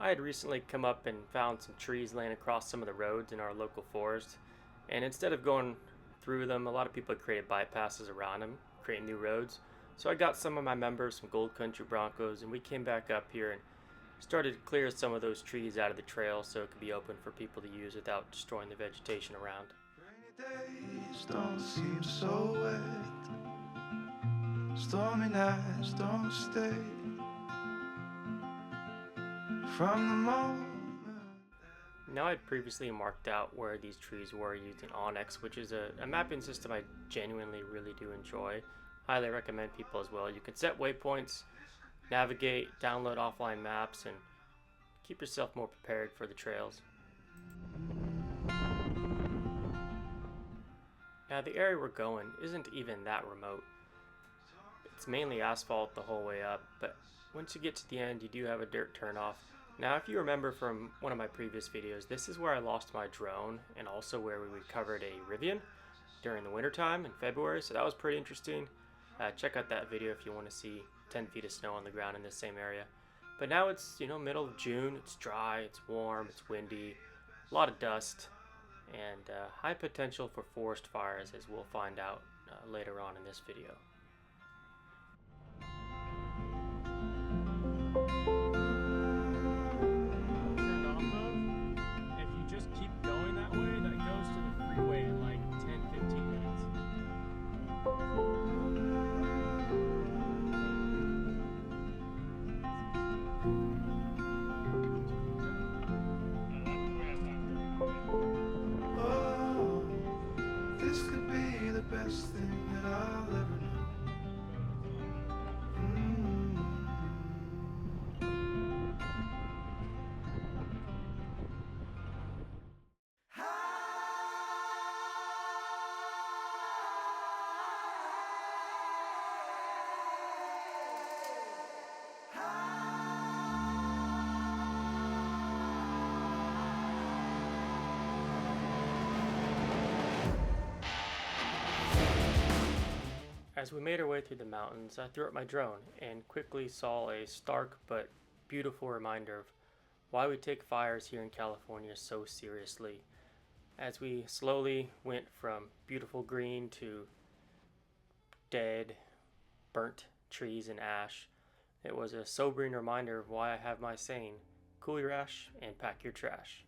I had recently come up and found some trees laying across some of the roads in our local forest, and instead of going through them, a lot of people had created bypasses around them, creating new roads. So I got some of my members, some Gold Country Broncos, and we came back up here and started to clear some of those trees out of the trail so it could be open for people to use without destroying the vegetation around. Rainy days don't seem so wet. Stormy nights don't stay. From the moment. Now, I'd previously marked out where these trees were using Onyx, which is a mapping system I genuinely really do enjoy. Highly recommend people as well. You can set waypoints, navigate, download offline maps, and keep yourself more prepared for the trails. Now, the area we're going isn't even that remote. It's mainly asphalt the whole way up, but once you get to the end, you do have a dirt turnoff. Now, if you remember from one of my previous videos, this is where I lost my drone and also where we recovered a Rivian during the wintertime in February, so that was pretty interesting. Check out that video if you want to see 10 feet of snow on the ground in this same area. But now it's, middle of June, it's dry, it's warm, it's windy, a lot of dust, and high potential for forest fires, as we'll find out later on in this video. Best thing that I'll ever know. As we made our way through the mountains, I threw up my drone and quickly saw a stark but beautiful reminder of why we take fires here in California so seriously. As we slowly went from beautiful green to dead, burnt trees and ash, it was a sobering reminder of why I have my saying, cool your ash and pack your trash.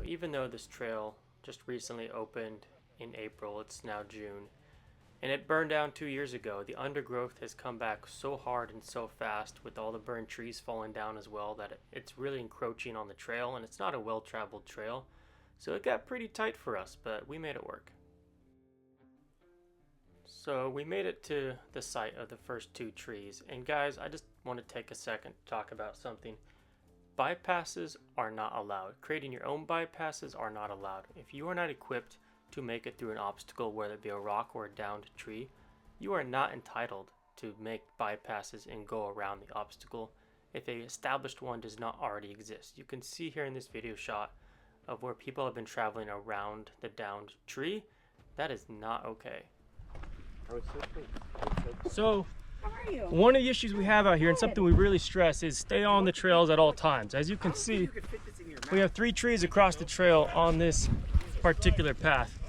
Even though this trail just recently opened in April, it's now June, and it burned down 2 years ago, the undergrowth has come back so hard and so fast with all the burned trees falling down as well that it's really encroaching on the trail, and it's not a well-traveled trail, so it got pretty tight for us, but we made it work. So we made it to the site of the first 2 trees, and guys, I just want to take a second to talk about something. Bypasses are not allowed. Creating your own bypasses are not allowed. If you are not equipped to make it through an obstacle, whether it be a rock or a downed tree, you are not entitled to make bypasses and go around the obstacle if a established one does not already exist. You can see here in this video shot of where people have been traveling around the downed tree. That is not okay. So one of the issues we have out here, and something we really stress, is stay on the trails at all times. As you can see, we have 3 trees across the trail on this particular path.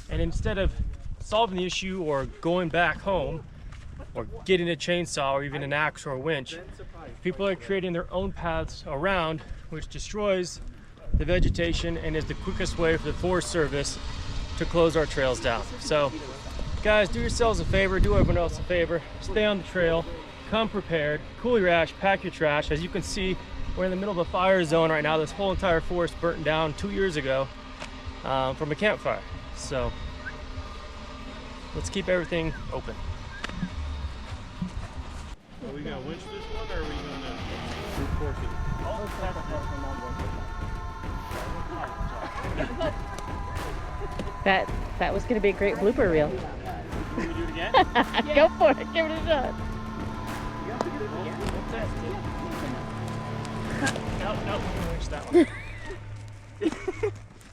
And instead of solving the issue or going back home or getting a chainsaw or even an axe or a winch, people are creating their own paths around, which destroys the vegetation and is the quickest way for the Forest Service to close our trails down. So guys, do yourselves a favor, do everyone else a favor, stay on the trail, come prepared, cool your ash, pack your trash. As you can see, we're in the middle of a fire zone right now. This whole entire forest burnt down 2 years ago from a campfire. So let's keep everything open. Are we gonna winch this one, or are we gonna brute force it? That was gonna be a great blooper reel. Can we do it again? Go for it, give it a shot. No, we're gonna winch that one.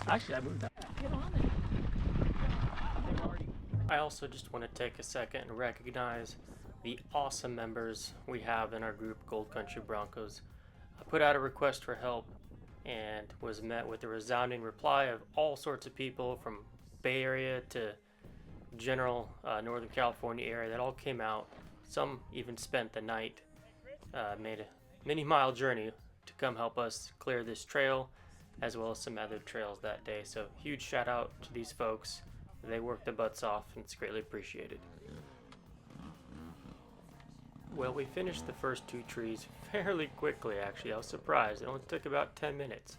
Actually, I moved that. I also just want to take a second and recognize the awesome members we have in our group, Gold Country Broncos. I put out a request for help and was met with a resounding reply of all sorts of people from Bay Area to general Northern California area that all came out. Some even spent the night, made a many-mile journey to come help us clear this trail, as well as some other trails that day. So huge shout out to these folks. They worked their butts off and it's greatly appreciated. Well, we finished the first 2 trees fairly quickly actually. I was surprised. It only took about 10 minutes.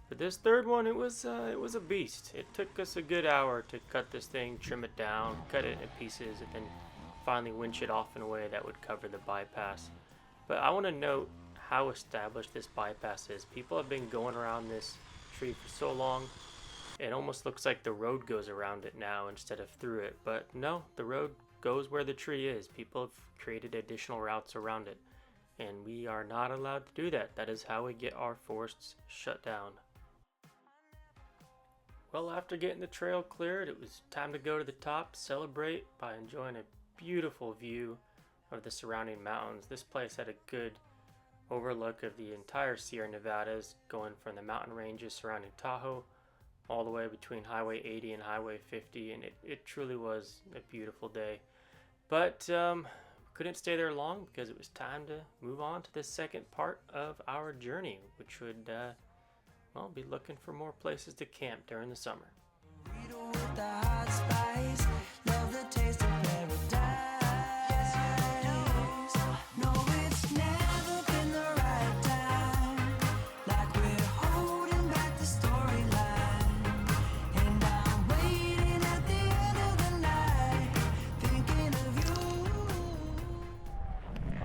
But this third one, it was a beast. It took us a good hour to cut this thing, trim it down, cut it in pieces, and then finally winch it off in a way that would cover the bypass. But I want to note how established this bypass is. People have been going around this tree for so long, it almost looks like the road goes around it now instead of through it. But no, the road goes where the tree is. People have created additional routes around it, and we are not allowed to do that. That is how we get our forests shut down. Well, after getting the trail cleared, it was time to go to the top, celebrate by enjoying a beautiful view of the surrounding mountains. This place had a good overlook of the entire Sierra Nevadas, going from the mountain ranges surrounding Tahoe all the way between Highway 80 and Highway 50, and it truly was a beautiful day. But couldn't stay there long because it was time to move on to the second part of our journey, which would well, be looking for more places to camp during the summer.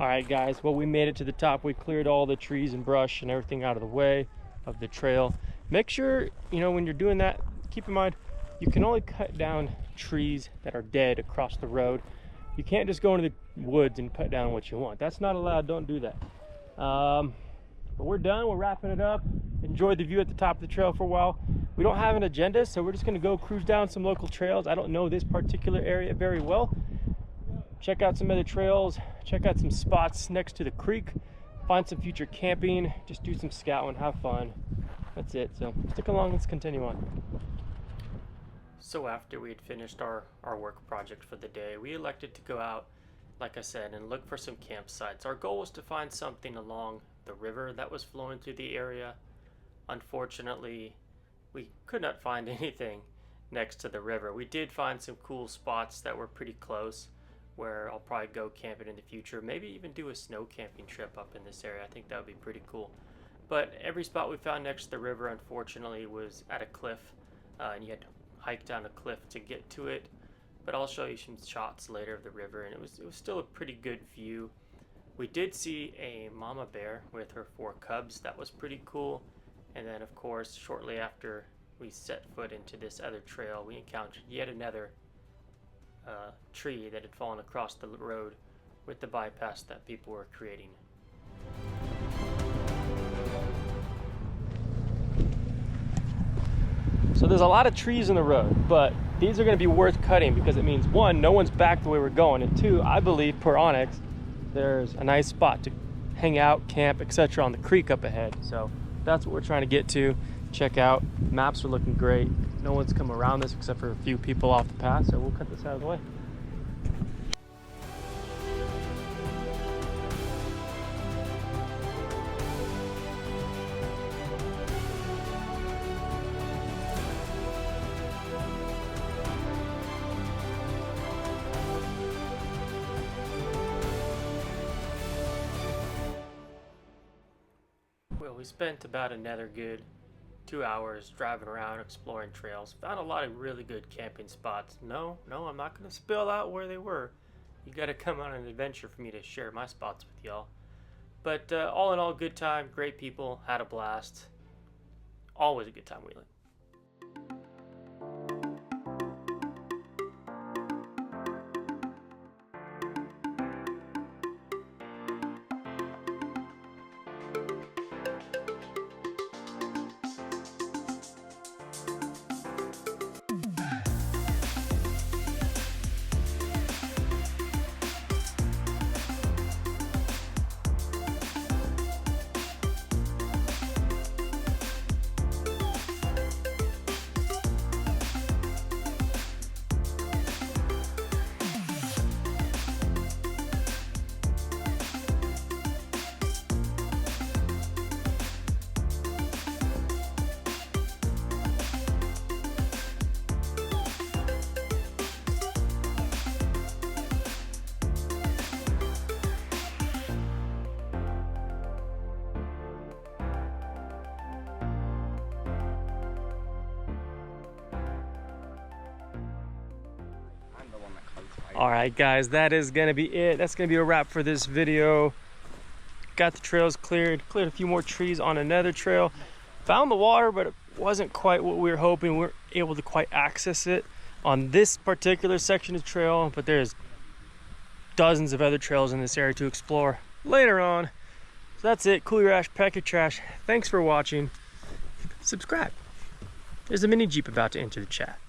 Alright guys, well, we made it to the top. We cleared all the trees and brush and everything out of the way of the trail. Make sure, when you're doing that, keep in mind you can only cut down trees that are dead across the road. You can't just go into the woods and cut down what you want. That's not allowed. Don't do that. But we're done. We're wrapping it up. Enjoyed the view at the top of the trail for a while. We don't have an agenda, so we're just going to go cruise down some local trails. I don't know this particular area very well. Check out some other trails, check out some spots next to the creek, find some future camping, just do some scouting, have fun. That's it. So stick along, let's continue on. So after we had finished our work project for the day, we elected to go out, like I said, and look for some campsites. Our goal was to find something along the river that was flowing through the area. Unfortunately, we could not find anything next to the river. We did find some cool spots that were pretty close, where I'll probably go camping in the future, maybe even do a snow camping trip up in this area. I think that would be pretty cool. But every spot we found next to the river, unfortunately, was at a cliff, and you had to hike down a cliff to get to it. But I'll show you some shots later of the river, and it was still a pretty good view. We did see a mama bear with her 4 cubs. That was pretty cool. And then, of course, shortly after we set foot into this other trail, we encountered yet another tree that had fallen across the road with the bypass that people were creating. So there's a lot of trees in the road, but these are going to be worth cutting because it means, 1, no one's back the way we're going, and 2, I believe per Onyx there's a nice spot to hang out, camp, etc. on the creek up ahead. So that's what we're trying to get to. Check out, maps are looking great. No one's come around this except for a few people off the path, so we'll cut this out of the way. Well, we spent about another good 2 hours driving around exploring trails. Found a lot of really good camping spots. No, I'm not going to spill out where they were. You got to come on an adventure for me to share my spots with y'all. But all in all, good time, great people, had a blast. Always a good time wheeling. Alright guys, that is going to be it. That's going to be a wrap for this video. Got the trails cleared a few more trees on another trail. Found the water, but it wasn't quite what we were hoping. We weren't able to quite access it on this particular section of trail, but there's dozens of other trails in this area to explore later on. So that's it. Cool your ash, pack your trash. Thanks for watching. Subscribe. There's a mini Jeep about to enter the chat.